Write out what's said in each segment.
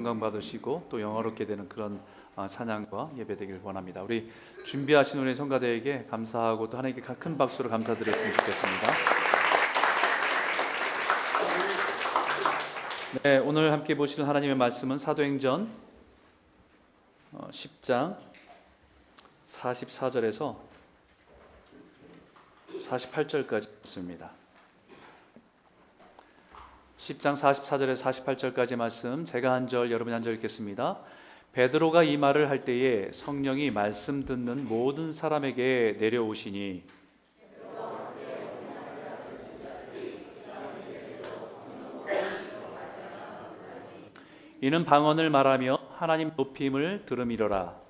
건강받으시고 또 영화롭게 되는 그런 찬양과 예배되길 원합니다. 우리 준비하신 우리 성가대에게 감사하고 또 하나님께 큰 박수로 감사드렸으면 좋겠습니다. 네, 오늘 함께 보실 하나님의 말씀은 사도행전 10장 44절에서 48절까지 있습니다. 10장 44절에서 48절까지 말씀, 제가 한 절, 여러분이 한 절 읽겠습니다. 베드로가 이 말을 할 때에 성령이 말씀 듣는 모든 사람에게 내려오시니 이는 방언을 말하며 하나님 높임을 들음이로라.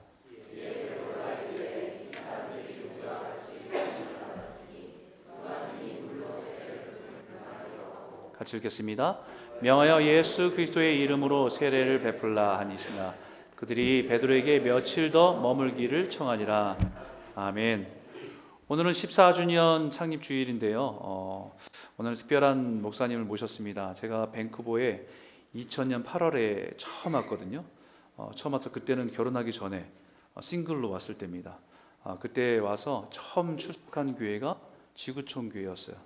같이 읽겠습니다. 명하여 예수 그리스도의 이름으로 세례를 베풀라 하니시나 그들이 베드로에게 며칠 더 머물기를 청하니라. 아멘. 오늘은 14주년 창립 주일인데요. 오늘 특별한 목사님을 모셨습니다. 제가 밴쿠버에 2000년 8월에 처음 왔거든요. 처음 와서 그때는 결혼하기 전에 싱글로 왔을 때입니다. 그때 와서 처음 출석한 교회가 지구촌 교회였어요.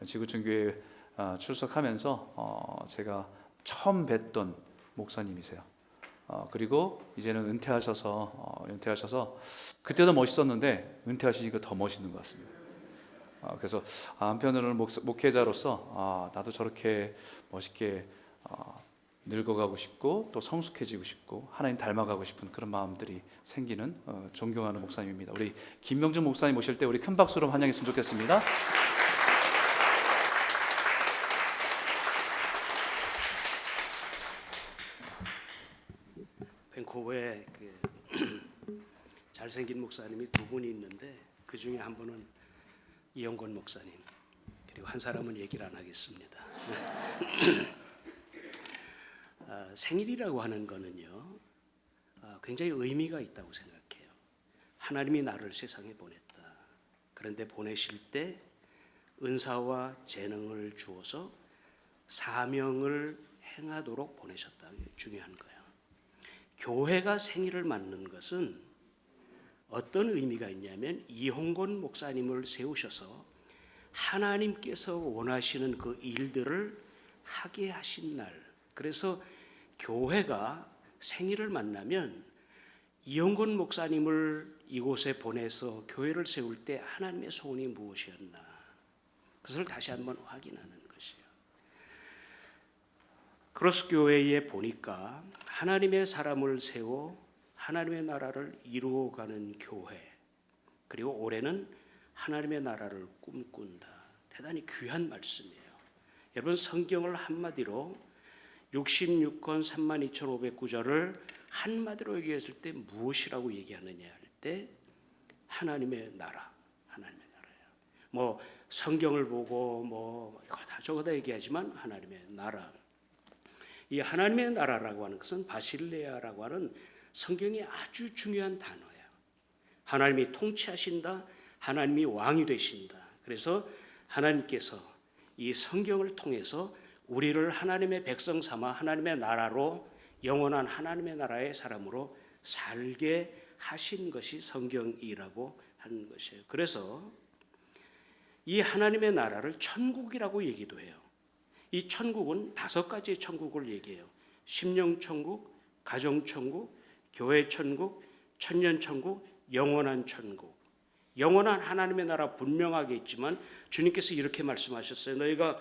지구촌 교회 출석하면서 제가 처음 뵀던 목사님이세요. 그리고 이제는 은퇴하셔서 그때도 멋있었는데 은퇴하시니까 더 멋있는 것 같습니다. 그래서 한편으로는 목회자로서 나도 저렇게 멋있게 늙어가고 싶고 또 성숙해지고 싶고 하나님 닮아가고 싶은 그런 마음들이 생기는 존경하는 목사님입니다. 우리 김명준 목사님 모실 때 우리 큰 박수로 환영했으면 좋겠습니다. 밴쿠버에 잘생긴 목사님이 두 분이 있는데 그 중에 한 분은 이영권 목사님, 그리고 한 사람은 얘기를 안 하겠습니다. 생일이라고 하는 거는요, 굉장히 의미가 있다고 생각해요. 하나님이 나를 세상에 보냈다. 그런데 보내실 때 은사와 재능을 주어서 사명을 행하도록 보내셨다. 이게 중요한 거예요. 교회가 생일을 맞는 것은 어떤 의미가 있냐면 이홍곤 목사님을 세우셔서 하나님께서 원하시는 그 일들을 하게 하신 날. 그래서 교회가 생일을 만나면 이홍곤 목사님을 이곳에 보내서 교회를 세울 때 하나님의 소원이 무엇이었나, 그것을 다시 한번 확인하는 것이에요. 크로스 교회에 보니까 하나님의 사람을 세워 하나님의 나라를 이루어가는 교회, 그리고 올해는 하나님의 나라를 꿈꾼다. 대단히 귀한 말씀이에요. 여러분, 성경을 한마디로 66권 32,509절을 한마디로 얘기했을 때 무엇이라고 얘기하느냐 할 때 하나님의 나라, 하나님의 나라예요. 뭐 성경을 보고 뭐 이거 다 저거 다 얘기하지만 하나님의 나라. 이 하나님의 나라라고 하는 것은 바실레아라고 하는 성경의 아주 중요한 단어예요. 하나님이 통치하신다, 하나님이 왕이 되신다. 그래서 하나님께서 이 성경을 통해서 우리를 하나님의 백성 삼아 하나님의 나라로, 영원한 하나님의 나라의 사람으로 살게 하신 것이 성경이라고 하는 것이에요. 그래서 이 하나님의 나라를 천국이라고 얘기도 해요. 이 천국은 5가지의 천국을 얘기해요. 심령천국, 가정천국, 교회천국, 천년천국, 영원한 천국. 영원한 하나님의 나라 분명하게 있지만 주님께서 이렇게 말씀하셨어요. 너희가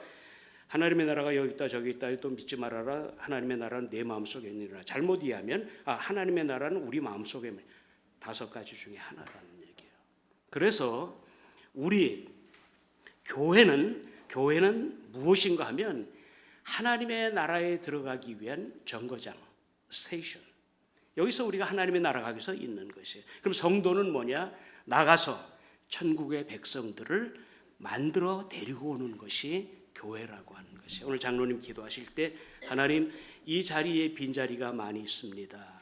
하나님의 나라가 여기 있다 저기 있다 또 믿지 말아라. 하나님의 나라는 내 마음속에 있느니라. 잘못 이해하면 하나님의 나라는 우리 마음속에 5가지 중에 하나라는 얘기예요. 그래서 우리 교회는 무엇인가 하면 하나님의 나라에 들어가기 위한 정거장, 스테이션. 여기서 우리가 하나님의 나라 가기 위해서 있는 것이에요. 그럼 성도는 뭐냐? 나가서 천국의 백성들을 만들어 데리고 오는 것이 교회라고 하는 것이에요. 오늘 장로님 기도하실 때 하나님, 이 자리에 빈자리가 많이 있습니다.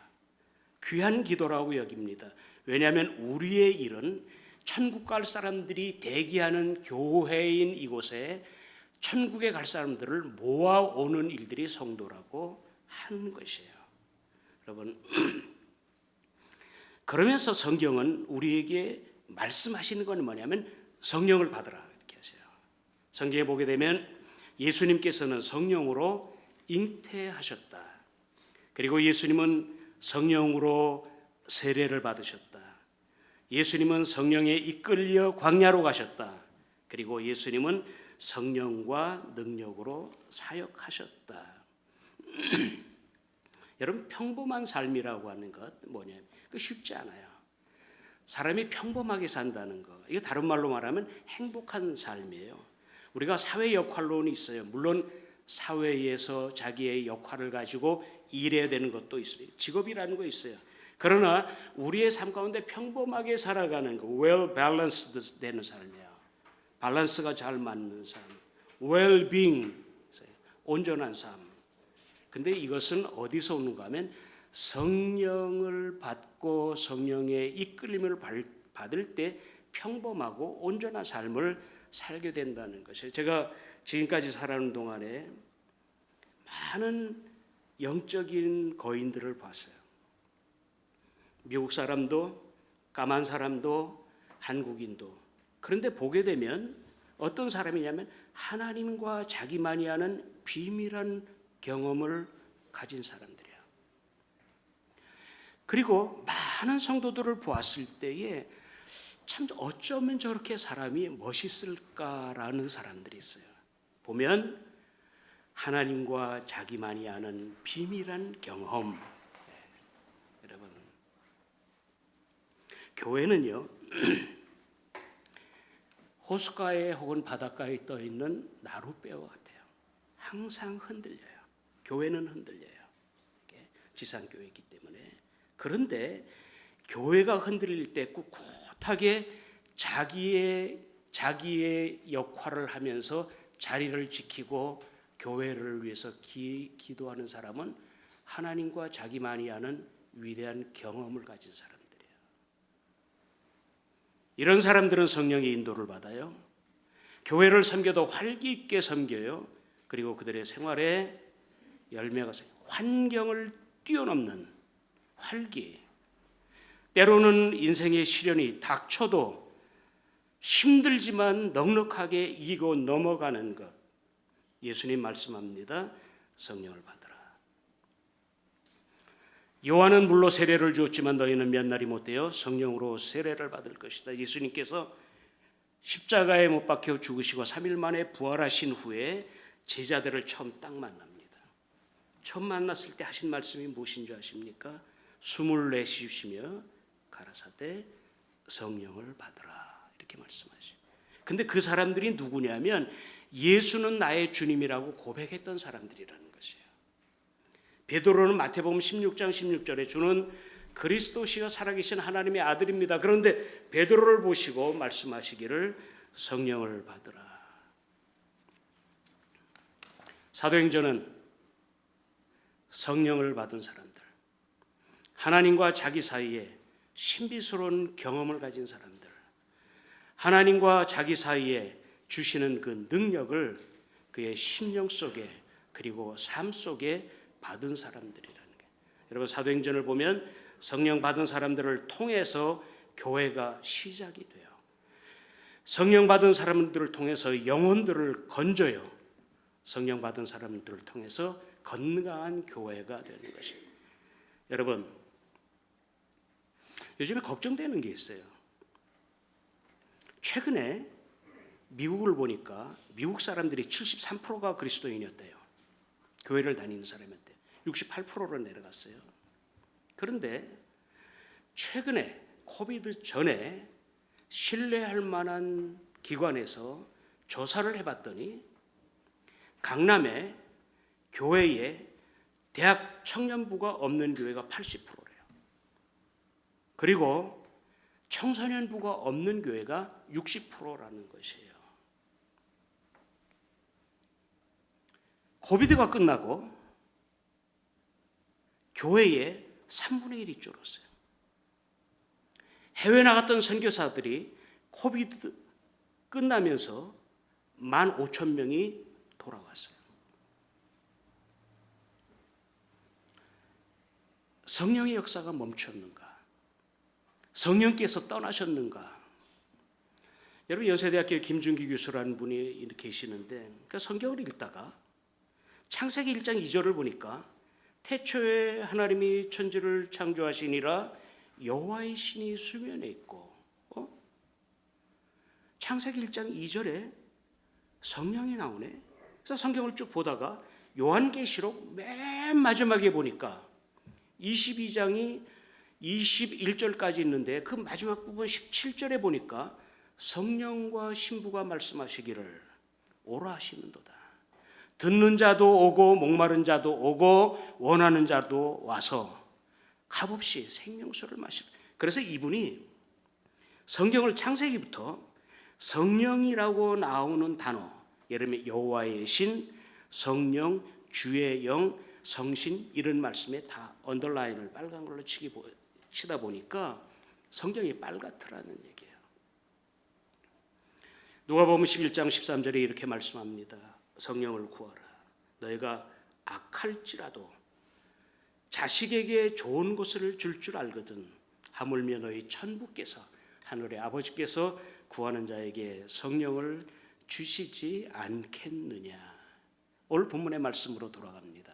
귀한 기도라고 여깁니다. 왜냐하면 우리의 일은 천국 갈 사람들이 대기하는 교회인 이곳에 천국에 갈 사람들을 모아오는 일들이 성도라고 하는 것이에요. 여러분, 그러면서 성경은 우리에게 말씀하시는 건 뭐냐면 성령을 받으라 이렇게 하세요. 성경에 보게 되면 예수님께서는 성령으로 잉태하셨다. 그리고 예수님은 성령으로 세례를 받으셨다. 예수님은 성령에 이끌려 광야로 가셨다. 그리고 예수님은 성령과 능력으로 사역하셨다. 여러분, 평범한 삶이라고 하는 것 뭐냐면 그 쉽지 않아요. 사람이 평범하게 산다는 거, 이거 다른 말로 말하면 행복한 삶이에요. 우리가 사회 역할론이 있어요. 물론 사회에서 자기의 역할을 가지고 일해야 되는 것도 있습니다. 직업이라는 거 있어요. 그러나 우리의 삶 가운데 평범하게 살아가는 거, well balanced 되는 삶이에요. 밸런스가 잘 맞는 삶, well being, 온전한 삶. 근데 이것은 어디서 오는가 하면 성령을 받고 성령의 이끌림을 받을 때 평범하고 온전한 삶을 살게 된다는 것이에요. 제가 지금까지 살아오는 동안에 많은 영적인 거인들을 봤어요. 미국 사람도, 까만 사람도, 한국인도. 그런데 보게 되면 어떤 사람이냐면 하나님과 자기만이 아는 비밀한 경험을 가진 사람들이야. 그리고 많은 성도들을 보았을 때에 참 어쩌면 저렇게 사람이 멋있을까라는 사람들이 있어요. 보면 하나님과 자기만이 아는 비밀한 경험. 여러분, 교회는요 호숫가에 혹은 바닷가에 떠 있는 나룻배와 같아요. 항상 흔들려요. 교회는 흔들려요. 지상교회이기 때문에. 그런데 교회가 흔들릴 때 꿋꿋하게 자기의 역할을 하면서 자리를 지키고 교회를 위해서 기도하는 사람은 하나님과 자기만이 아는 위대한 경험을 가진 사람들이에요. 이런 사람들은 성령의 인도를 받아요. 교회를 섬겨도 활기 있게 섬겨요. 그리고 그들의 생활에 열매가 있어요. 환경을 뛰어넘는 활기. 때로는 인생의 시련이 닥쳐도 힘들지만 넉넉하게 이기고 넘어가는 것. 예수님 말씀합니다. 성령을 받으라. 요한은 물로 세례를 주었지만 너희는 몇 날이 못되어 성령으로 세례를 받을 것이다. 예수님께서 십자가에 못 박혀 죽으시고 3일 만에 부활하신 후에 제자들을 처음 딱 만납니다. 처음 만났을 때 하신 말씀이 무엇인 줄 아십니까? 숨을 내쉬시며 가라사대 성령을 받으라 이렇게 말씀하시죠. 근데 그 사람들이 누구냐면 예수는 나의 주님이라고 고백했던 사람들이라는 것이에요. 베드로는 마태복음 16장 16절에 주는 그리스도시여 살아계신 하나님의 아들입니다. 그런데 베드로를 보시고 말씀하시기를 성령을 받으라. 사도행전은 성령을 받은 사람들, 하나님과 자기 사이에 신비스러운 경험을 가진 사람들, 하나님과 자기 사이에 주시는 그 능력을 그의 심령 속에 그리고 삶 속에 받은 사람들이라는 거예요. 여러분, 사도행전을 보면 성령 받은 사람들을 통해서 교회가 시작이 돼요. 성령 받은 사람들을 통해서 영혼들을 건져요. 성령 받은 사람들을 통해서 건강한 교회가 되는 것입니다. 여러분, 요즘에 걱정되는 게 있어요. 최근에 미국을 보니까 미국 사람들이 73%가 그리스도인이었대요. 교회를 다니는 사람이었대요. 68%로 내려갔어요. 그런데 최근에 코비드 전에 신뢰할 만한 기관에서 조사를 해봤더니 강남에 교회에 대학 청년부가 없는 교회가 80%래요. 그리고 청소년부가 없는 교회가 60%라는 것이에요. 코비드가 끝나고 교회에 3분의 1이 줄었어요. 해외 나갔던 선교사들이 코비드 끝나면서 15,000명이 돌아왔어요. 성령의 역사가 멈췄는가? 성령께서 떠나셨는가? 여러분, 연세대학교 김준기 교수라는 분이 계시는데 그 성경을 읽다가 창세기 1장 2절을 보니까 태초에 하나님이 천지를 창조하시니라 여호와의 신이 수면에 있고, 창세기 1장 2절에 성령이 나오네. 그래서 성경을 쭉 보다가 요한계시록 맨 마지막에 보니까 22장이 21절까지 있는데 그 마지막 부분 17절에 보니까 성령과 신부가 말씀하시기를 오라 하시는도다. 듣는 자도 오고 목마른 자도 오고 원하는 자도 와서 값없이 생명수를 마시라. 그래서 이분이 성경을 창세기부터 성령이라고 나오는 단어, 예를 들면 여호와의 신, 성령, 주의 영, 성신, 이런 말씀에 다 언더라인을 빨간 걸로 치다 보니까 성경이 빨갛더라는 얘기예요. 누가복음 11장 13절에 이렇게 말씀합니다. 성령을 구하라. 너희가 악할지라도 자식에게 좋은 것을 줄 줄 알거든 하물며 너희 천부께서, 하늘의 아버지께서 구하는 자에게 성령을 주시지 않겠느냐. 오늘 본문의 말씀으로 돌아갑니다.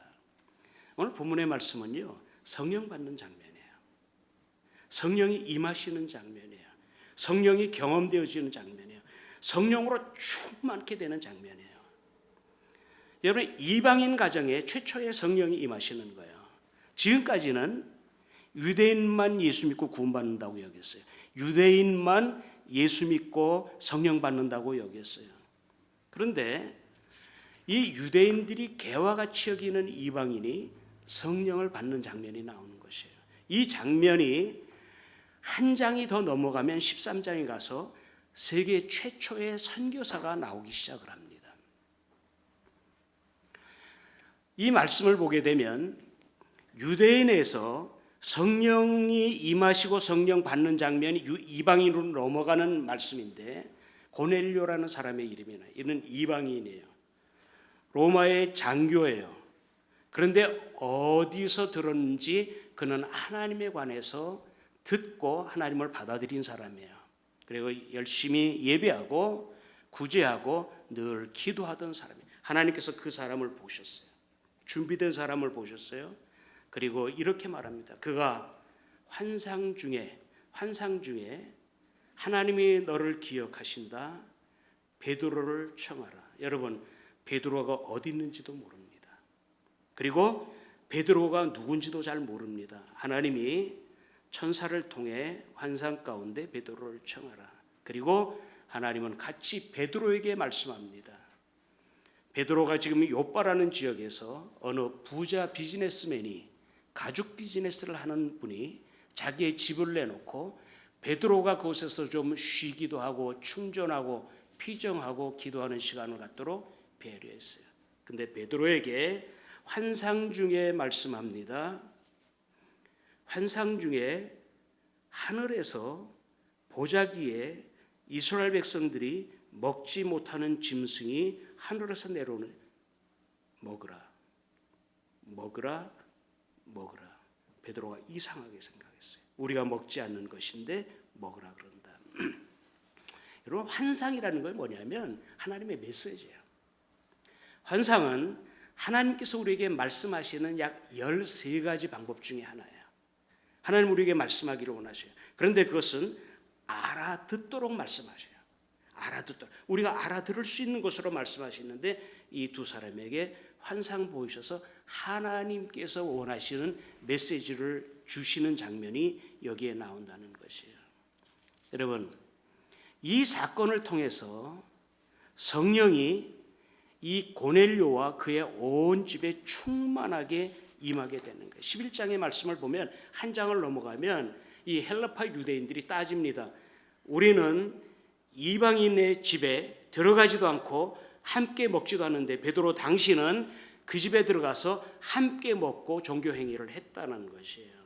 오늘 본문의 말씀은요, 성령 받는 장면이에요. 성령이 임하시는 장면이에요. 성령이 경험되어지는 장면이에요. 성령으로 충만케 되는 장면이에요. 여러분, 이방인 가정에 최초의 성령이 임하시는 거예요. 지금까지는 유대인만 예수 믿고 구원받는다고 여겼어요. 유대인만 예수 믿고 성령 받는다고 여겼어요. 그런데 이 유대인들이 개와 같이 여기는 이방인이 성령을 받는 장면이 나오는 것이에요. 이 장면이 한 장이 더 넘어가면 13장에 가서 세계 최초의 선교사가 나오기 시작을 합니다. 이 말씀을 보게 되면 유대인에서 성령이 임하시고 성령 받는 장면이 이방인으로 넘어가는 말씀인데, 고넬료라는 사람의 이름이 나요. 이는 이방인이에요. 로마의 장교예요. 그런데 어디서 들었는지 그는 하나님에 관해서 듣고 하나님을 받아들인 사람이에요. 그리고 열심히 예배하고 구제하고 늘 기도하던 사람이에요. 하나님께서 그 사람을 보셨어요. 준비된 사람을 보셨어요. 그리고 이렇게 말합니다. 그가 환상 중에 하나님이 너를 기억하신다. 베드로를 청하라. 여러분, 베드로가 어디 있는지도 모릅니다. 그리고 베드로가 누군지도 잘 모릅니다. 하나님이 천사를 통해 환상 가운데 베드로를 청하라. 그리고 하나님은 같이 베드로에게 말씀합니다. 베드로가 지금 요빠라는 지역에서 어느 부자 비즈니스맨이, 가죽 비즈니스를 하는 분이 자기의 집을 내놓고 베드로가 그곳에서 좀 쉬기도 하고 충전하고 피정하고 기도하는 시간을 갖도록 배려했어요. 근데 베드로에게 환상 중에 말씀합니다. 환상 중에 하늘에서 보자기에 이스라엘 백성들이 먹지 못하는 짐승이 하늘에서 내려오는, 먹으라. 베드로가 이상하게 생각했어요. 우리가 먹지 않는 것인데 먹으라 그런다. 여러분, 환상이라는 건 뭐냐면 하나님의 메시지예요. 환상은 하나님께서 우리에게 말씀하시는 약 13가지 방법 중에 하나예요. 하나님 우리에게 말씀하기를 원하셔요. 그런데 그것은 알아듣도록 말씀하셔요. 우리가 알아들을 수 있는 것으로 말씀하시는데, 이 두 사람에게 환상 보이셔서 하나님께서 원하시는 메시지를 주시는 장면이 여기에 나온다는 것이에요. 여러분, 이 사건을 통해서 성령이 이 고넬료와 그의 온 집에 충만하게 임하게 되는 거예요. 11장의 말씀을 보면 한 장을 넘어가면 이 헬라파 유대인들이 따집니다. 우리는 이방인의 집에 들어가지도 않고 함께 먹지도 않는데 베드로 당신은 그 집에 들어가서 함께 먹고 종교 행위를 했다는 것이에요.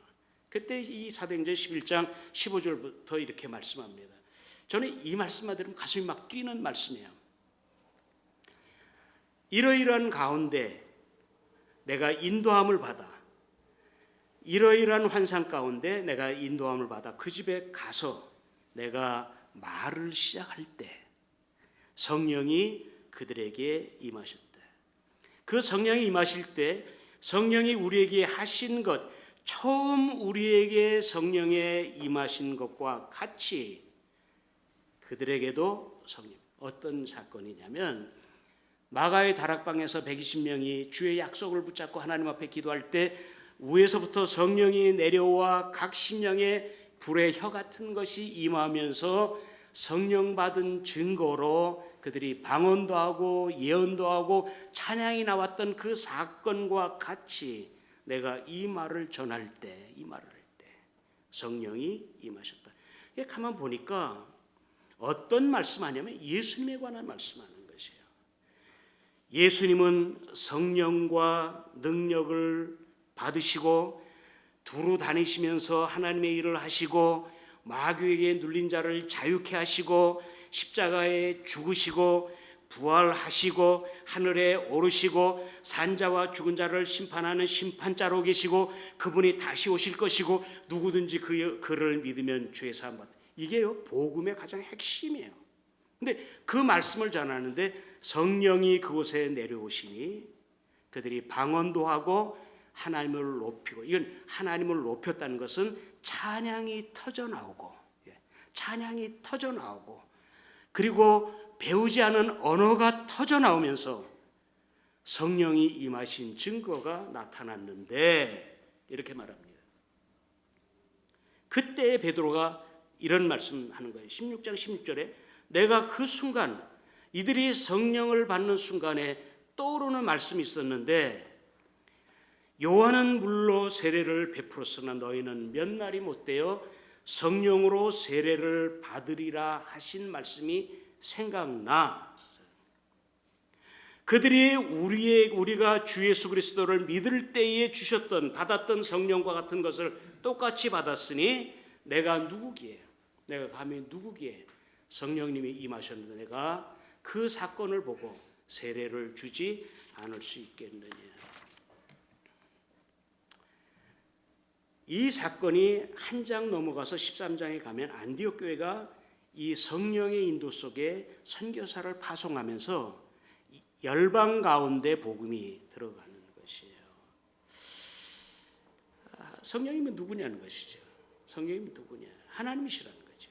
그때 이 사도행전 11장 15절부터 이렇게 말씀합니다. 저는 이 말씀만 들으면 가슴이 막 뛰는 말씀이에요. 이러이러한 가운데 내가 인도함을 받아 이러이러한 환상 가운데 내가 인도함을 받아 그 집에 가서 내가 말을 시작할 때 성령이 그들에게 임하셨다. 그 성령이 임하실 때 성령이 우리에게 하신 것, 처음 우리에게 성령의 임하신 것과 같이 그들에게도 성령. 어떤 사건이냐면 마가의 다락방에서 120명이 주의 약속을 붙잡고 하나님 앞에 기도할 때 위에서부터 성령이 내려와 각 심령에 불의 혀 같은 것이 임하면서 성령 받은 증거로 그들이 방언도 하고 예언도 하고 찬양이 나왔던 그 사건과 같이 내가 이 말을 전할 때, 이 말을 할 때 성령이 임하셨다. 이게 가만 보니까 어떤 말씀하냐면 예수님에 관한 말씀하는 것이에요. 예수님은 성령과 능력을 받으시고 두루 다니시면서 하나님의 일을 하시고 마귀에게 눌린 자를 자유케 하시고 십자가에 죽으시고 부활하시고 하늘에 오르시고 산자와 죽은 자를 심판하는 심판자로 계시고 그분이 다시 오실 것이고 누구든지 그를 믿으면 죄 사함 받다. 이게요 복음의 가장 핵심이에요. 근데 그 말씀을 전하는데 성령이 그곳에 내려오시니 그들이 방언도 하고 하나님을 높이고, 이건 하나님을 높였다는 것은 찬양이 터져 나오고, 찬양이 터져 나오고, 그리고 배우지 않은 언어가 터져 나오면서 성령이 임하신 증거가 나타났는데 이렇게 말합니다. 그때 베드로가 이런 말씀하는 거예요. 16장 16절에 내가 그 순간 이들이 성령을 받는 순간에 떠오르는 말씀이 있었는데 요한은 물로 세례를 베풀었으나 너희는 몇 날이 못되어 성령으로 세례를 받으리라 하신 말씀이 생각나. 그들이 우리가 주 예수 그리스도를 믿을 때에 주셨던 받았던 성령과 같은 것을 똑같이 받았으니 내가 누구기에, 내가 감히 누구기에 성령님이 임하셨는데 내가 그 사건을 보고 세례를 주지 않을 수 있겠느냐. 이 사건이 한 장 넘어가서 13장에 가면 안디옥 교회가 이 성령의 인도 속에 선교사를 파송하면서 열방 가운데 복음이 들어가는 것이에요. 성령님은 누구냐는 것이죠. 성령님이 누구냐? 하나님이시라는 거죠.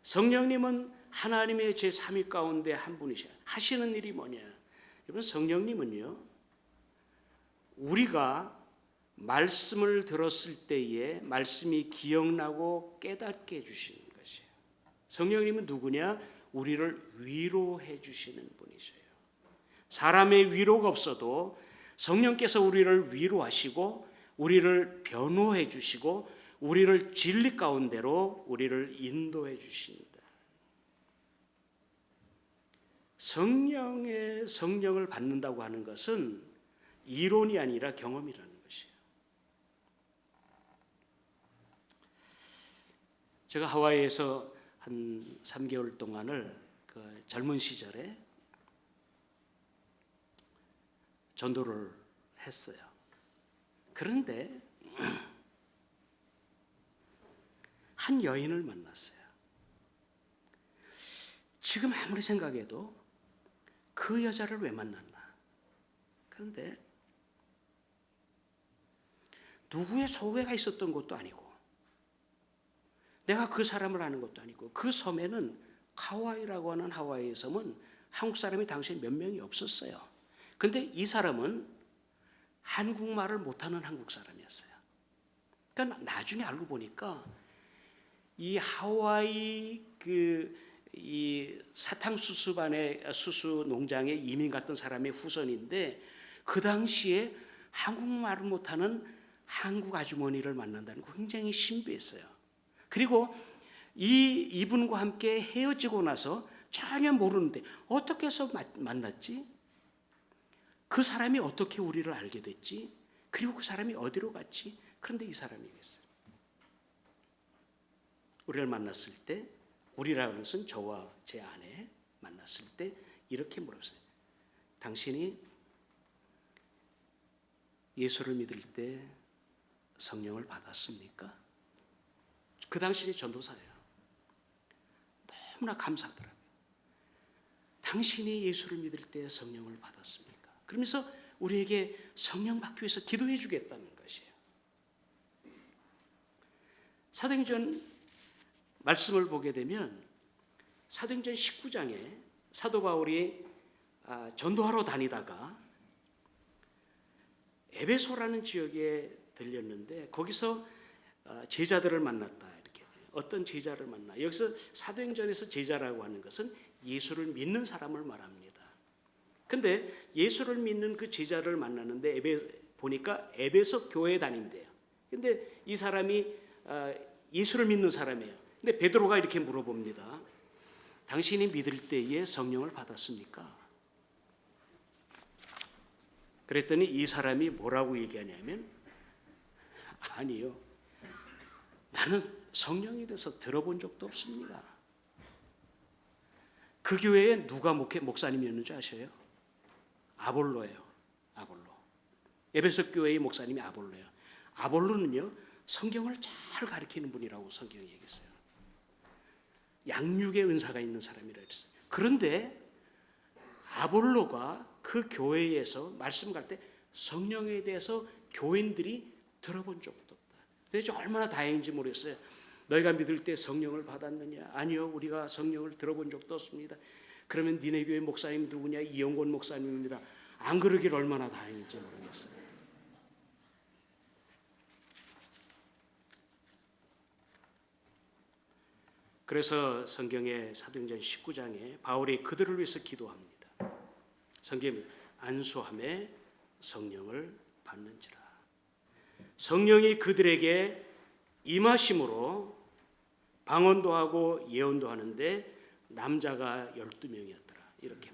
성령님은 하나님의 제3위 가운데 한 분이셔. 하시는 일이 뭐냐? 여러분 성령님은요. 우리가 말씀을 들었을 때에 말씀이 기억나고 깨닫게 해주시는 것이에요. 성령님은 누구냐? 우리를 위로해 주시는 분이세요. 사람의 위로가 없어도 성령께서 우리를 위로하시고 우리를 변호해 주시고 우리를 진리 가운데로 우리를 인도해 주신다. 성령을 받는다고 하는 것은 이론이 아니라 경험이라는 것이에요. 제가 하와이에서 한 3개월 동안을 그 젊은 시절에 전도를 했어요. 그런데 한 여인을 만났어요. 지금 아무리 생각해도 그 여자를 왜 만났나? 그런데 누구의 소개가 있었던 것도 아니고 내가 그 사람을 아는 것도 아니고 그 섬에는 카와이라고 하는 하와이의 섬은 한국 사람이 당시에 몇 명이 없었어요. 근데 이 사람은 한국말을 못하는 한국 사람이었어요. 그러니까 나중에 알고 보니까 이 하와이 이 사탕수수반의 수수 농장에 이민 갔던 사람의 후손인데 그 당시에 한국말을 못하는 한국 아주머니를 만난다는 거 굉장히 신비했어요. 그리고 이분과 함께 헤어지고 나서 전혀 모르는데 어떻게 해서 만났지? 그 사람이 어떻게 우리를 알게 됐지? 그리고 그 사람이 어디로 갔지? 그런데 이 사람이 얘기했어요. 우리를 만났을 때, 우리라는 것은 저와 제 아내 만났을 때 이렇게 물었어요. 당신이 예수를 믿을 때 성령을 받았습니까? 그 당시에 전도사예요. 너무나 감사하더라고요. 당신이 예수를 믿을 때 성령을 받았습니까? 그러면서 우리에게 성령 받기 위해서 기도해 주겠다는 것이에요. 사도행전 말씀을 보게 되면 사도행전 19장에 사도 바울이 전도하러 다니다가 에베소라는 지역에 들렸는데 거기서 제자들을 만났다. 이렇게 어떤 제자를 만나. 여기서 사도행전에서 제자라고 하는 것은 예수를 믿는 사람을 말합니다. 근데 예수를 믿는 그 제자를 만나는데 보니까 에베소 교회에 다닌대요. 근데 이 사람이 예수를 믿는 사람이에요. 근데 베드로가 이렇게 물어봅니다. 당신이 믿을 때에 성령을 받았습니까? 그랬더니 이 사람이 뭐라고 얘기하냐면 아니요. 나는 성령에 대해서 들어본 적도 없습니다. 그 교회에 누가 목사님이었는지 아셔요? 아볼로예요. 아볼로. 에베소 교회의 목사님이 아볼로예요. 아볼로는요. 성경을 잘 가르치는 분이라고 성경이 얘기했어요. 양육의 은사가 있는 사람이라 그랬어요. 그런데 아볼로가 그 교회에서 말씀 갈 때 성령에 대해서 교인들이 들어본 적도 없다. 그래서 얼마나 다행인지 모르겠어요. 너희가 믿을 때 성령을 받았느냐? 아니요, 우리가 성령을 들어본 적도 없습니다. 그러면 니네 교회 목사님 누구냐? 이영권 목사님입니다. 안 그러길 얼마나 다행인지 모르겠어요. 그래서 성경의 사도행전 19장에 바울이 그들을 위해서 기도합니다. 성경에 안수함에 성령을 받는지라. 성령이 그들에게 임하심으로 방언도 하고 예언도 하는데 남자가 12명이었더라. 이렇게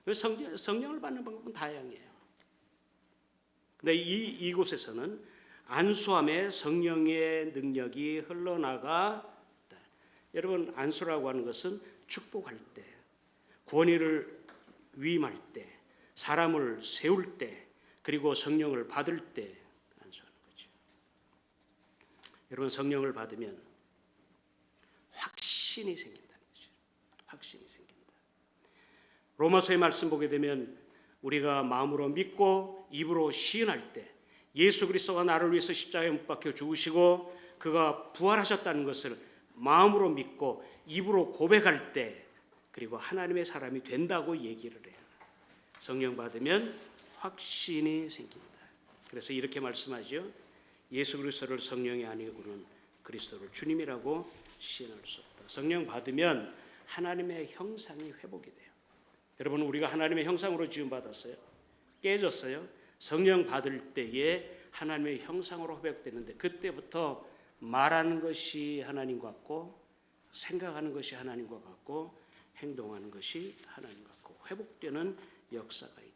말합니다. 성령을 받는 방법은 다양해요. 근데 이곳에서는 안수함에 성령의 능력이 흘러나가, 여러분 안수라고 하는 것은 축복할 때, 권위를 위임할 때, 사람을 세울 때, 그리고 성령을 받을 때 안수하는 거죠. 여러분 성령을 받으면 확신이 생긴다는 거죠. 확신이 생긴다. 로마서의 말씀 보게 되면 우리가 마음으로 믿고 입으로 시인할 때 예수 그리스도가 나를 위해서 십자가에 못 박혀 죽으시고 그가 부활하셨다는 것을 마음으로 믿고 입으로 고백할 때 그리고 하나님의 사람이 된다고 얘기를 해요. 성령 받으면 확신이 생긴다. 그래서 이렇게 말씀하죠. 예수 그리스도를 성령이 아니고는 그리스도를 주님이라고 시인할 수 없다. 성령 받으면 하나님의 형상이 회복이 돼요. 여러분 우리가 하나님의 형상으로 지음받았어요. 깨졌어요. 성령 받을 때에 하나님의 형상으로 회복되는데 그때부터 말하는 것이 하나님 같고 생각하는 것이 하나님과 같고 행동하는 것이 하나님 같고 회복되는 역사가 있다.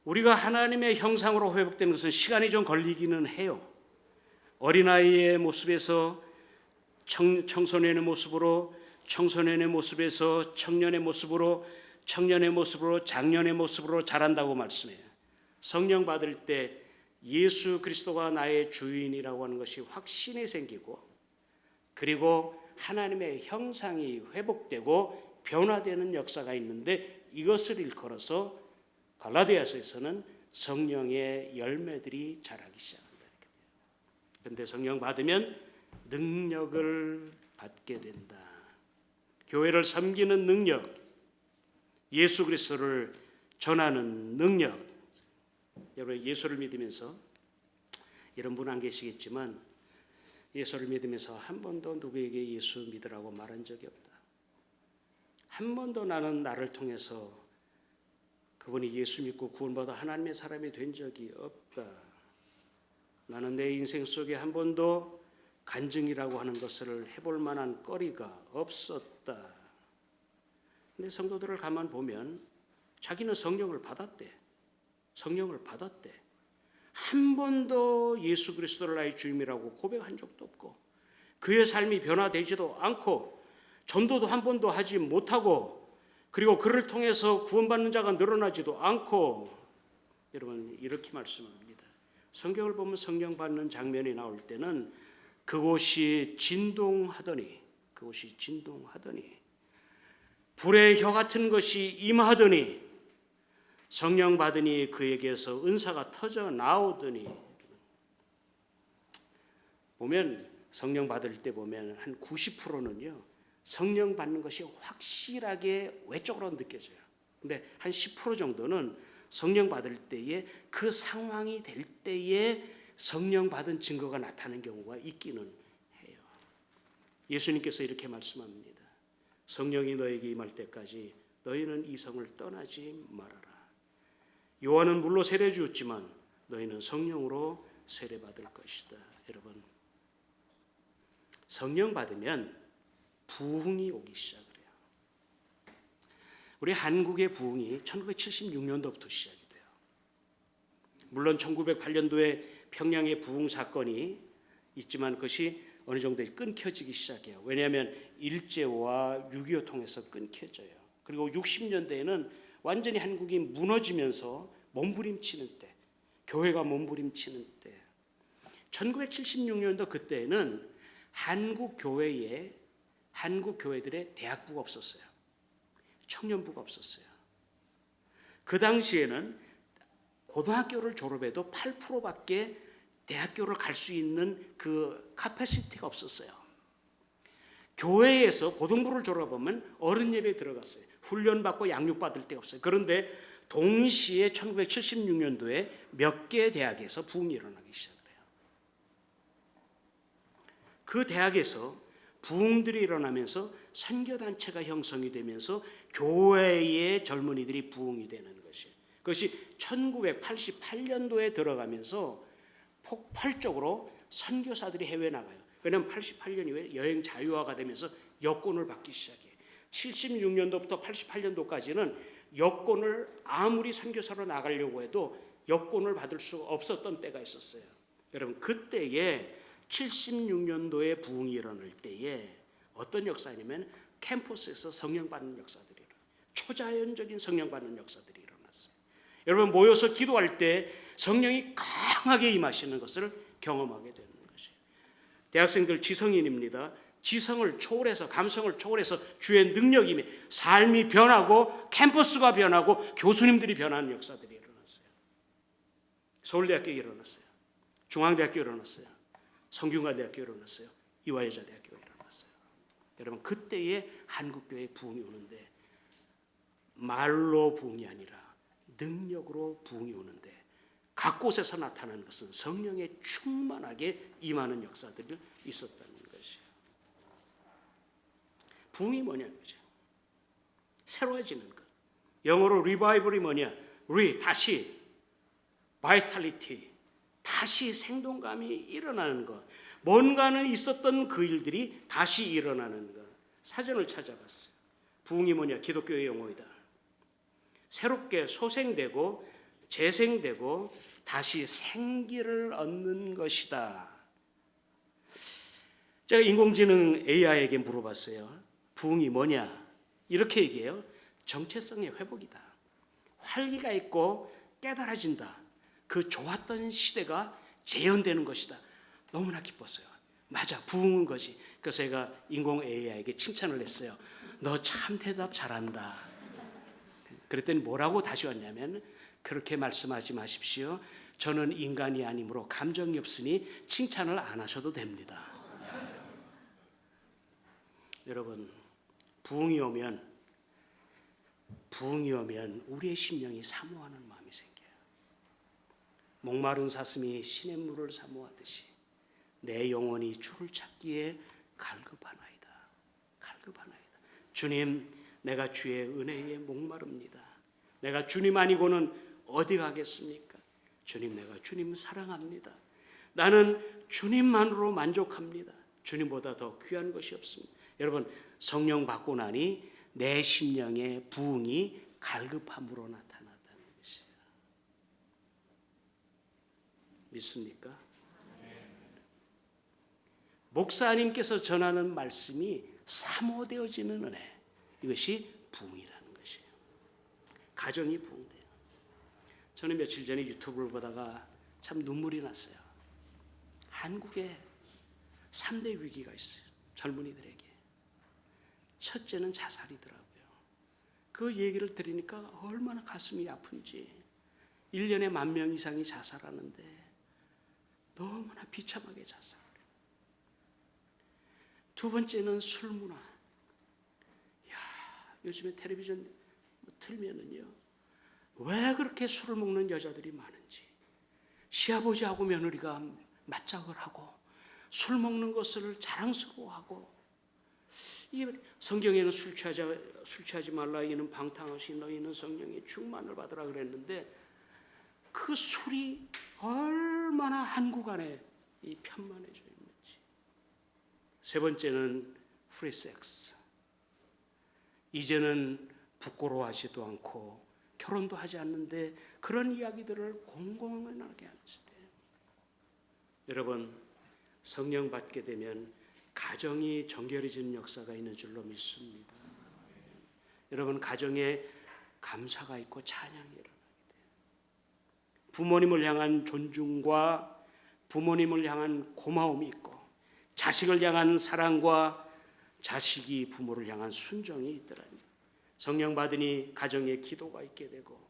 우리가 하나님의 형상으로 회복되는 것은 시간이 좀 걸리기는 해요. 어린아이의 모습에서 청소년의 모습으로, 청소년의 모습에서 청년의 모습으로, 청년의 모습으로, 장년의 모습으로 자란다고 말씀해요. 성령 받을 때 예수 그리스도가 나의 주인이라고 하는 것이 확신이 생기고 그리고 하나님의 형상이 회복되고 변화되는 역사가 있는데 이것을 일컬어서 갈라디아서에서는 성령의 열매들이 자라기 시작한다. 그런데 성령 받으면 능력을 받게 된다. 교회를 섬기는 능력, 예수 그리스도를 전하는 능력. 여러분 예수를 믿으면서 이런 분 안 계시겠지만 예수를 믿으면서 한 번도 누구에게 예수 믿으라고 말한 적이 없다. 한 번도 나는 나를 통해서 그분이 예수 믿고 구원받아 하나님의 사람이 된 적이 없다. 나는 내 인생 속에 한 번도 간증이라고 하는 것을 해볼 만한 거리가 없었다. 근데 성도들을 가만 보면 자기는 성령을 받았대. 성령을 받았대. 한 번도 예수 그리스도를 나의 주님이라고 고백한 적도 없고 그의 삶이 변화되지도 않고 전도도 한 번도 하지 못하고 그리고 그를 통해서 구원받는 자가 늘어나지도 않고 여러분 이렇게 말씀합니다. 성경을 보면 성령 받는 장면이 나올 때는 그곳이 진동하더니 불의 혀 같은 것이 임하더니 성령 받으니 그에게서 은사가 터져 나오더니 보면 성령 받을 때 보면 한 90%는요 성령 받는 것이 확실하게 외적으로 느껴져요. 근데 한 10% 정도는 성령 받을 때에 그 상황이 될 때에 성령 받은 증거가 나타나는 경우가 있기는 해요. 예수님께서 이렇게 말씀합니다. 성령이 너에게 임할 때까지 너희는 이 성을 떠나지 말아라. 요한은 물로 세례 주었지만 너희는 성령으로 세례 받을 것이다. 여러분, 성령 받으면 부흥이 오기 시작을 해요. 우리 한국의 부흥이 1976년도부터 시작이 돼요. 물론 1908년도에 평양의 부흥 사건이 있지만 그것이 어느 정도 끊겨지기 시작해요. 왜냐하면 일제와 6.25 통해서 끊겨져요. 그리고 60년대에는 완전히 한국이 무너지면서 몸부림치는 때, 교회가 몸부림치는 때, 1976년도 그때에는 한국 교회들의 대학부가 없었어요. 청년부가 없었어요. 그 당시에는 고등학교를 졸업해도 8%밖에 대학교를 갈 수 있는 그 카패시티가 없었어요. 교회에서 고등부를 졸업하면 어른 예배에 들어갔어요. 훈련받고 양육받을 데가 없어요. 그런데 동시에 1976년도에 몇 개 대학에서 부흥이 일어나기 시작을 해요. 그 대학에서 부흥들이 일어나면서 선교단체가 형성이 되면서 교회의 젊은이들이 부흥이 되는 것이에요. 그것이 1988년도에 들어가면서 폭발적으로 선교사들이 해외 나가요. 왜냐하면 88년 이후에 여행 자유화가 되면서 여권을 받기 시작해요. 76년도부터 88년도까지는 여권을 아무리 선교사로 나가려고 해도 여권을 받을 수 없었던 때가 있었어요. 여러분 그때에 76년도에 부흥이 일어날 때에 어떤 역사냐면 캠퍼스에서 성령 받는 역사들이 일어나요. 초자연적인 성령 받는 역사들이 일어났어요. 여러분 모여서 기도할 때 성령이 강하게 임하시는 것을 경험하게 되는 것이에요. 대학생들 지성인입니다. 지성을 초월해서 감성을 초월해서 주의 능력이 삶이 변하고 캠퍼스가 변하고 교수님들이 변하는 역사들이 일어났어요. 서울대학교에 일어났어요. 중앙대학교에 일어났어요. 성균관대학교에 일어났어요. 이화여자대학교에 일어났어요. 여러분 그때에 한국교회에 부흥이 오는데 말로 부흥이 아니라 능력으로 부흥이 오는데 각 곳에서 나타나는 것은 성령에 충만하게 임하는 역사들이 있었다는 것이에요. 부흥이 뭐냐는 거죠. 새로워지는 것. 영어로 리바이벌이 뭐냐? 다시 바이탈리티, 다시 생동감이 일어나는 것. 뭔가는 있었던 그 일들이 다시 일어나는 것. 사전을 찾아봤어요. 부흥이 뭐냐? 기독교의 용어이다. 새롭게 소생되고 재생되고 다시 생기를 얻는 것이다. 제가 인공지능 AI에게 물어봤어요. 부흥이 뭐냐? 이렇게 얘기해요. 정체성의 회복이다. 활기가 있고 깨달아진다. 그 좋았던 시대가 재현되는 것이다. 너무나 기뻤어요. 맞아, 부흥은 것이. 그래서 제가 인공 AI에게 칭찬을 했어요. 너 참 대답 잘한다. 그랬더니 뭐라고 다시 왔냐면 그렇게 말씀하지 마십시오. 저는 인간이 아니므로 감정이 없으니 칭찬을 안 하셔도 됩니다. 여러분 부흥이 오면 우리의 심령이 사모하는 마음이 생겨요. 목마른 사슴이 시냇물을 사모하듯이 내 영혼이 주를 찾기에 갈급하나이다. 주님, 내가 주의 은혜에 목마릅니다. 내가 주님 아니고는 어디 가겠습니까? 주님, 내가 주님 사랑합니다. 나는 주님만으로 만족합니다. 주님보다 더 귀한 것이 없습니다. 여러분, 성령 받고 나니 내 심령의 부흥이 갈급함으로 나타났다는 것이에요. 믿습니까? 목사님께서 전하는 말씀이 사모되어지는 은혜, 이것이 부흥이라는 것이에요. 가정이 부흥돼요. 저는 며칠 전에 유튜브를 보다가 참 눈물이 났어요. 한국에 3대 위기가 있어요. 젊은이들에게. 첫째는 자살이더라고요. 그 얘기를 들으니까 얼마나 가슴이 아픈지. 1년에 10,000명 이상이 자살하는데 너무나 비참하게 자살을 해요. 두 번째는 술 문화. 요즘에 텔레비전 틀면은요, 왜 그렇게 술을 먹는 여자들이 많은지, 시아버지하고 며느리가 맞짝을 하고 술 먹는 것을 자랑스러워하고, 이게 성경에는 술 취하지 말라, 이는 방탕하시, 너희는 성령의 충만을 받으라 그랬는데, 그 술이 얼마나 한국 안에 이 편만해져 있는지. 세 번째는 프리섹스. 이제는 부끄러워하지도 않고 결혼도 하지 않는데 그런 이야기들을 공공연하게 하는 시대. 여러분, 성령 받게 되면 가정이 정결해지는 역사가 있는 줄로 믿습니다. 여러분, 가정에 감사가 있고 찬양이 일어나게 돼요. 부모님을 향한 존중과 부모님을 향한 고마움이 있고, 자식을 향한 사랑과 자식이 부모를 향한 순종이 있더라니. 성령 받으니 가정에 기도가 있게 되고,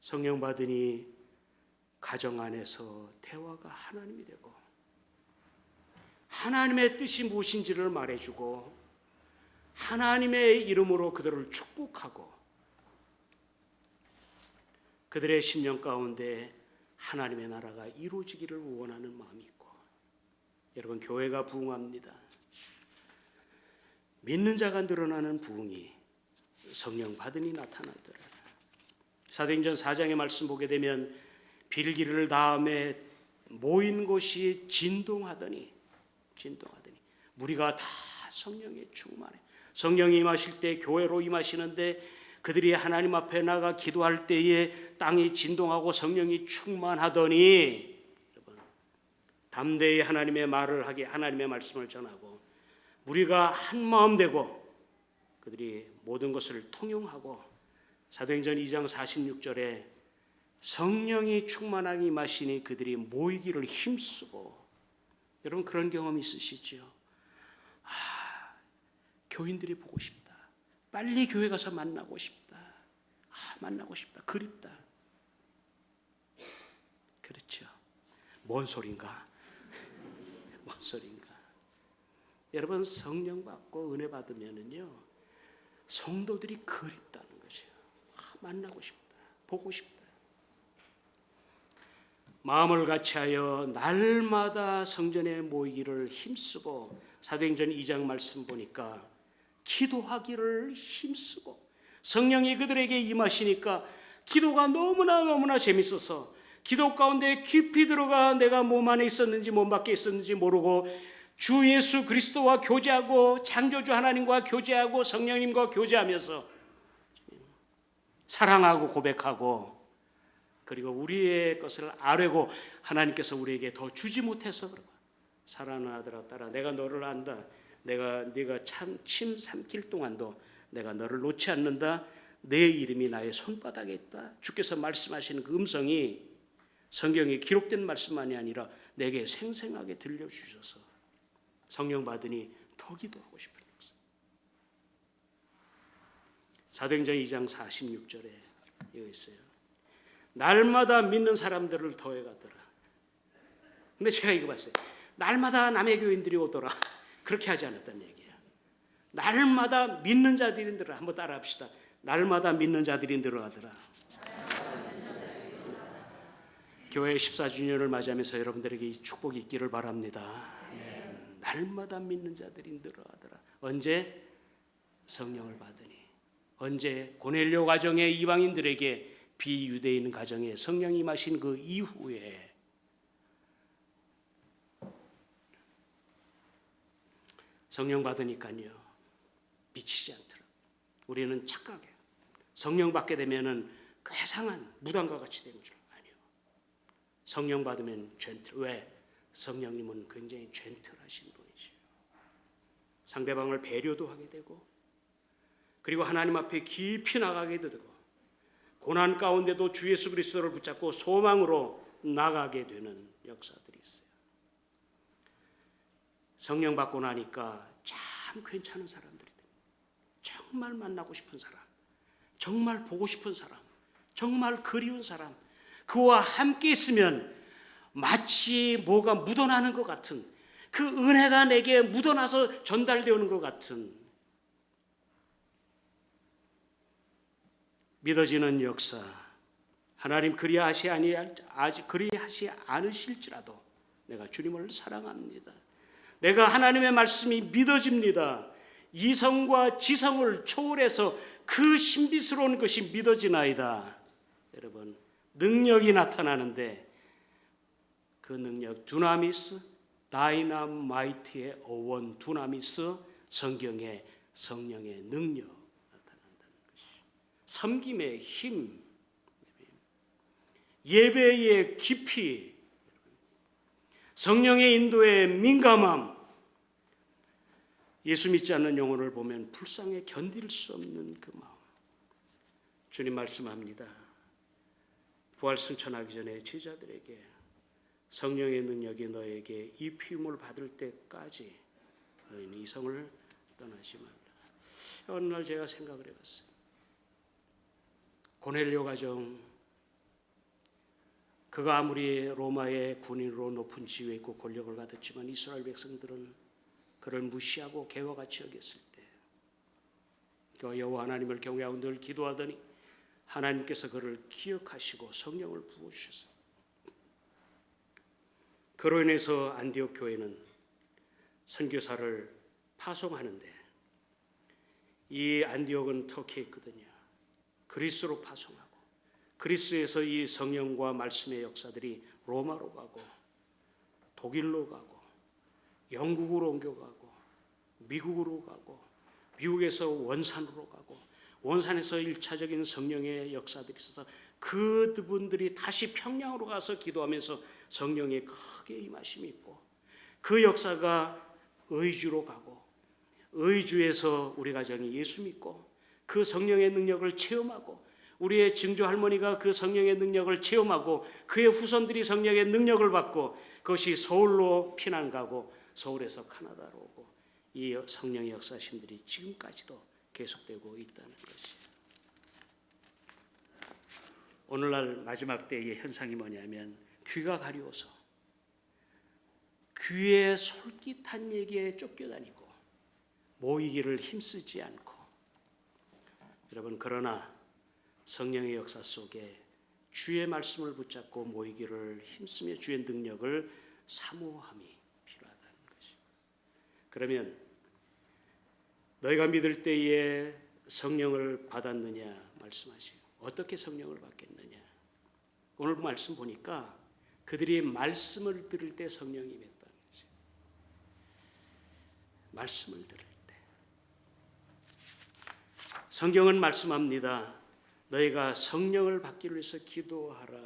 성령 받으니 가정 안에서 대화가 하나님이 되고, 하나님의 뜻이 무엇인지를 말해주고, 하나님의 이름으로 그들을 축복하고, 그들의 심령 가운데 하나님의 나라가 이루어지기를 원하는 마음이 있고, 여러분, 교회가 부흥합니다. 믿는 자가 늘어나는 부흥이 성령 받으니 나타나더라. 사도행전 4장의 말씀 보게 되면 빌기를 다음에 모인 곳이 진동하더니 무리가 다 성령에 충만해. 성령이 임하실 때 교회로 임하시는데, 그들이 하나님 앞에 나가 기도할 때에 땅이 진동하고 성령이 충만하더니, 담대히 하나님의 말을 하게, 하나님의 말씀을 전하고, 무리가 한 마음 되고 그들이 모든 것을 통용하고, 사도행전 2장 46절에 성령이 충만하게 임하시니 그들이 모이기를 힘쓰고. 여러분, 그런 경험 있으시죠? 교인들이 보고 싶다. 빨리 교회 가서 만나고 싶다. 만나고 싶다. 그립다. 그렇죠. 뭔 소린가? 뭔 소린가? 여러분, 성령 받고 은혜 받으면은요, 성도들이 그립다는 것이에요. 만나고 싶다. 보고 싶다. 마음을 같이하여 날마다 성전에 모이기를 힘쓰고, 사도행전 2장 말씀 보니까 기도하기를 힘쓰고, 성령이 그들에게 임하시니까 기도가 너무나 재밌어서 기도 가운데 깊이 들어가 내가 몸 안에 있었는지 몸 밖에 있었는지 모르고 주 예수 그리스도와 교제하고, 창조주 하나님과 교제하고, 성령님과 교제하면서 사랑하고 고백하고, 그리고 우리의 것을 아뢰고, 하나님께서 우리에게 더 주지 못해서 그러고, 사랑하는 아들아 딸아, 내가 너를 안다. 네가 참 침 삼킬 동안도 내가 너를 놓지 않는다. 내 이름이 나의 손바닥에 있다. 주께서 말씀하시는 그 음성이 성경에 기록된 말씀만이 아니라 내게 생생하게 들려주셔서 성령 받으니 더 기도하고 싶은 것입니다. 사도행전 2장 46절에 이거 있어요. 날마다 믿는 사람들을 더해가더라. 근데 제가 이거 봤어요. 날마다 남의 교인들이 오더라. 그렇게 하지 않았다는 얘기예요. 날마다 믿는 자들이 늘어나. 한번 따라 합시다. 날마다 믿는 자들이 늘어나더라. 교회 14주년을 맞이하면서 여러분들에게 이 축복이 있기를 바랍니다. 날마다 믿는 자들이 늘어나더라. 언제? 성령을 받으니. 언제? 고넬료 가정의 이방인들에게, 비유대인 가정에 성령이 임하신 그 이후에. 성령 받으니까요, 미치지 않더라. 우리는 착각해요. 성령 받게 되면은 괴상한 무당과 같이 되는 줄. 아니요. 성령 받으면 젠틀. 왜? 성령님은 굉장히 젠틀하신 분이시요. 상대방을 배려도 하게 되고, 그리고 하나님 앞에 깊이 나가게도 되고, 고난 가운데도 주 예수 그리스도를 붙잡고 소망으로 나가게 되는 역사들이 있어요. 성령 받고 나니까 참 괜찮은 사람들이 돼요. 정말 만나고 싶은 사람, 정말 보고 싶은 사람, 정말 그리운 사람, 그와 함께 있으면 마치 뭐가 묻어나는 것 같은, 그 은혜가 내게 묻어나서 전달되는 것 같은 믿어지는 역사. 하나님 그리하시 않으실지라도 내가 주님을 사랑합니다. 내가 하나님의 말씀이 믿어집니다. 이성과 지성을 초월해서 그 신비스러운 것이 믿어지나이다. 여러분, 능력이 나타나는데 그 능력, 두나미스, 다이나마이트의 어원, 두나미스, 성경의 성령의 능력 나타난다는 것이, 섬김의 힘, 예배의 깊이, 성령의 인도에 민감함. 예수 믿지 않는 영혼을 보면 불쌍해 견딜 수 없는 그 마음. 주님 말씀합니다. 부활 승천하기 전에 제자들에게 성령의 능력이 너에게 이 피움을 받을 때까지 너희는 이 성을 떠나지 말라. 어느 날 제가 생각을 해봤어요. 고넬료 가정, 그가 아무리 로마의 군인으로 높은 지위에 있고 권력을 가졌지만 이스라엘 백성들은 그를 무시하고 개와 같이 여겼을 때 그가 여호와 하나님을 경외하고 늘 기도하더니 하나님께서 그를 기억하시고 성령을 부어주셔서 그로 인해서 안디옥 교회는 선교사를 파송하는데, 이 안디옥은 터키에 있거든요. 그리스로 파송하고 그리스에서 이 성령과 말씀의 역사들이 로마로 가고 독일로 가고 영국으로 옮겨가고 미국으로 가고 미국에서 원산으로 가고 원산에서 1차적인 성령의 역사들이 있어서 그분들이 다시 평양으로 가서 기도하면서 성령의 크게 임하심이 있고, 그 역사가 의주로 가고 의주에서 우리 가정이 예수 믿고 그 성령의 능력을 체험하고 우리의 증조 할머니가 그 성령의 능력을 체험하고 그의 후손들이 성령의 능력을 받고 그것이 서울로 피난 가고 서울에서 카나다로 오고 이 성령의 역사심들이 지금까지도 계속되고 있다는 것이에요. 오늘날 마지막 때의 현상이 뭐냐면 귀가 가려워서 귀에 솔깃한 얘기에 쫓겨다니고 모이기를 힘쓰지 않고, 여러분, 그러나 성령의 역사 속에 주의 말씀을 붙잡고 모이기를 힘쓰며 주의 능력을 사모함이 필요하다는 것이. 그러면 너희가 믿을 때에 성령을 받았느냐 말씀하시고, 어떻게 성령을 받겠느냐. 오늘 말씀 보니까 그들이 말씀을 들을 때 성령이 임했다는 거죠. 말씀을 들을 때. 성경은 말씀합니다. 너희가 성령을 받기를 위해서 기도하라.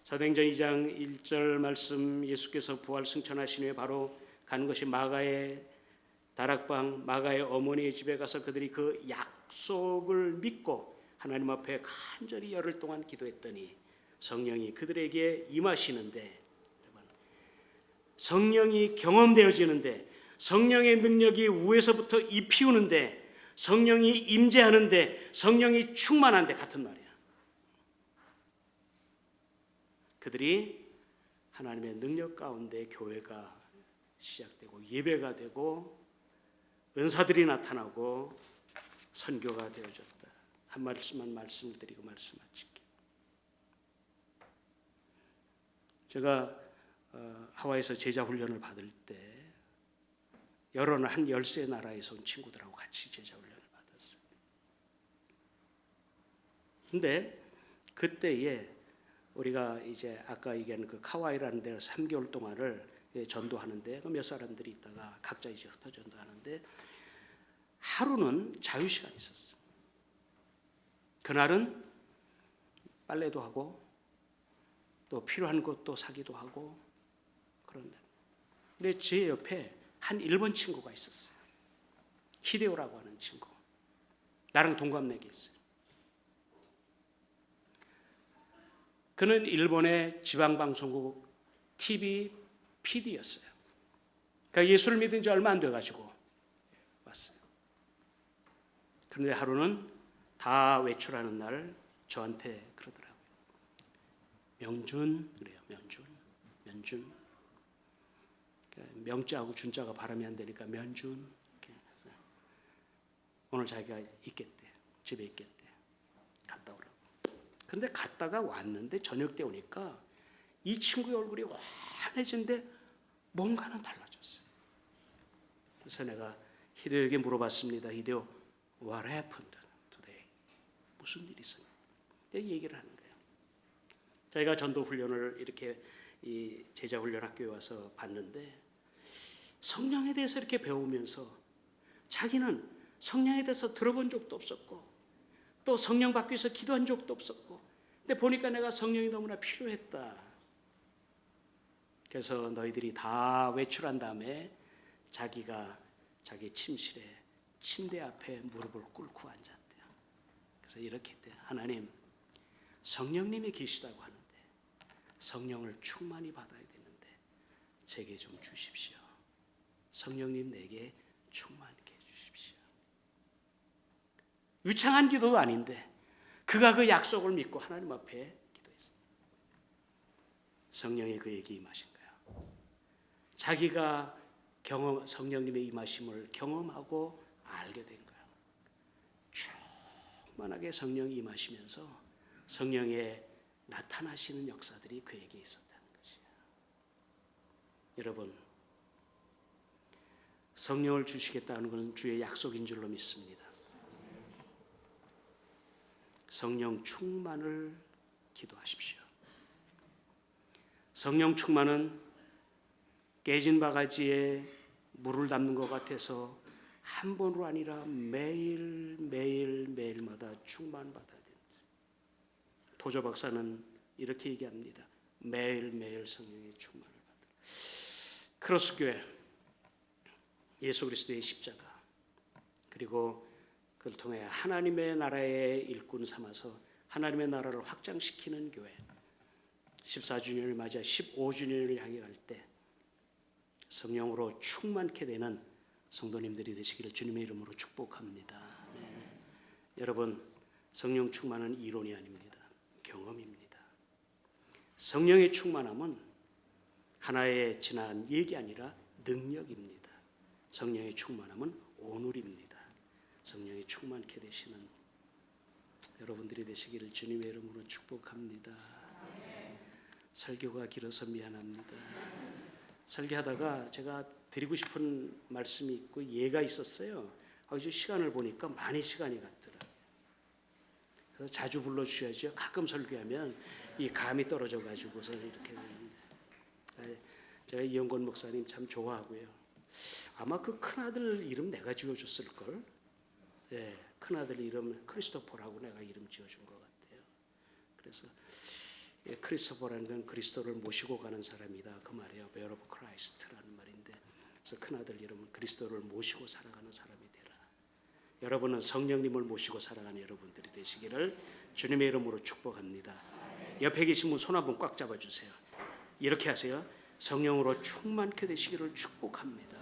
사도행전 2장 1절 말씀, 예수께서 부활 승천하신 후에 바로 간 것이 마가의 다락방, 마가의 어머니의 집에 가서 그들이 그 약속을 믿고 하나님 앞에 간절히 열흘 동안 기도했더니 성령이 그들에게 임하시는데, 성령이 경험되어지는데, 성령의 능력이 위에서부터 입히우는데, 성령이 임재하는데, 성령이 충만한데 같은 말이야. 그들이 하나님의 능력 가운데 교회가 시작되고 예배가 되고 은사들이 나타나고 선교가 되어졌다. 한 말씀만 말씀을 드리고 말씀 마칠게요. 제가 하와이에서 제자 훈련을 받을 때 여러 한 13 나라에서 온 친구들하고 같이 제자 훈련을 받았어요. 근데 그때에 우리가 이제 아까 얘기한 그 카와이라는 데서 3개월 동안을 전도하는데 몇 사람들이 있다가 각자 이제 흩어 전도하는데 하루는 자유 시간이 있었어요. 그날은 빨래도 하고 또 필요한 것도 사기도 하고 그런데, 근데 제 옆에 한 일본 친구가 있었어요. 히데오라고 하는 친구. 나랑 동갑내기 있어요. 그는 일본의 지방방송국 TV PD였어요. 그러니까 예수를 믿은 지 얼마 안 돼가지고 왔어요. 그런데 하루는 다 외출하는 날 저한테 그러더라고요. 명준, 그래요. 명준. 명자하고 준자가 발음이 안 되니까 면준. 이렇게 해서 오늘 자기가 있겠대. 집에 있겠대. 갔다 오라고. 그런데 갔다가 왔는데 저녁 때 오니까 이 친구의 얼굴이 환해진데 뭔가는 달라졌어요. 그래서 내가 히데오에게 물어봤습니다. 히데오, what happened today? 무슨 일이 있었냐? 얘기를 하는 거예요. 저희가 전도 훈련을 이렇게 이 제자 훈련 학교에 와서 봤는데 성령에 대해서 이렇게 배우면서 자기는 성령에 대해서 들어본 적도 없었고 또 성령 받기 위해서 기도한 적도 없었고 근데 보니까 내가 성령이 너무나 필요했다. 그래서 너희들이 다 외출한 다음에 자기가 자기 침실에 침대 앞에 무릎을 꿇고 앉았대요. 그래서 이렇게 했대요. 하나님, 성령님이 계시다고 하는데 성령을 충만히 받아야 되는데 제게 좀 주십시오. 성령님 내게 충만케 해주십시오. 유창한 기도도 아닌데 그가 그 약속을 믿고 하나님 앞에 기도했어요. 성령이 그에게 임하신 거예요. 자기가 성령님의 임하심을 경험하고 알게 된 거예요. 충만하게 성령이 임하시면서 성령의 나타나시는 역사들이 그에게 있었다는 것이에요. 여러분, 성령을 주시겠다는 것은 주의 약속인 줄로 믿습니다. 성령 충만을 기도하십시오. 성령 충만은 깨진 바가지에 물을 담는 것 같아서 한 번으로 아니라 매일마다 충만받아야 된다. 도저 박사는 이렇게 얘기합니다. 매일매일 성령의 충만을 받으라. 크로스 교회, 예수 그리스도의 십자가, 그리고 그걸 통해 하나님의 나라의 일꾼 삼아서 하나님의 나라를 확장시키는 교회, 14주년을 맞아 15주년을 향해 갈 때 성령으로 충만케 되는 성도님들이 되시기를 주님의 이름으로 축복합니다. 네. 여러분, 성령 충만은 이론이 아닙니다. 경험입니다. 성령의 충만함은 하나의 지난 얘기 아니라 능력입니다. 성령의 충만함은 오늘입니다. 성령이 충만케 되시는 여러분들이 되시기를 주님의 이름으로 축복합니다. 설교가 길어서 미안합니다. 설교하다가 제가 드리고 싶은 말씀이 있고 예가 있었어요. 이제 시간을 보니까 많이 시간이 갔더라고요. 그래서 자주 불러주셔야죠. 가끔 설교하면 이 감이 떨어져가지고서 이렇게 되는데 제가 이영권 목사님 참 좋아하고요. 아마 그 큰아들 이름 내가 지어줬을걸. 네, 큰아들 이름 크리스토퍼라고 내가 이름 지어준 것 같아요. 그래서 크리스토퍼라는 건 그리스도를 모시고 가는 사람이다 그 말이에요. Bearer of Christ라는 말인데, 그래서 큰아들 이름은 그리스도를 모시고 살아가는 사람이 되라. 여러분은 성령님을 모시고 살아가는 여러분들이 되시기를 주님의 이름으로 축복합니다. 옆에 계신 분 손 한번 꽉 잡아주세요. 이렇게 하세요. 성령으로 충만케 되시기를 축복합니다.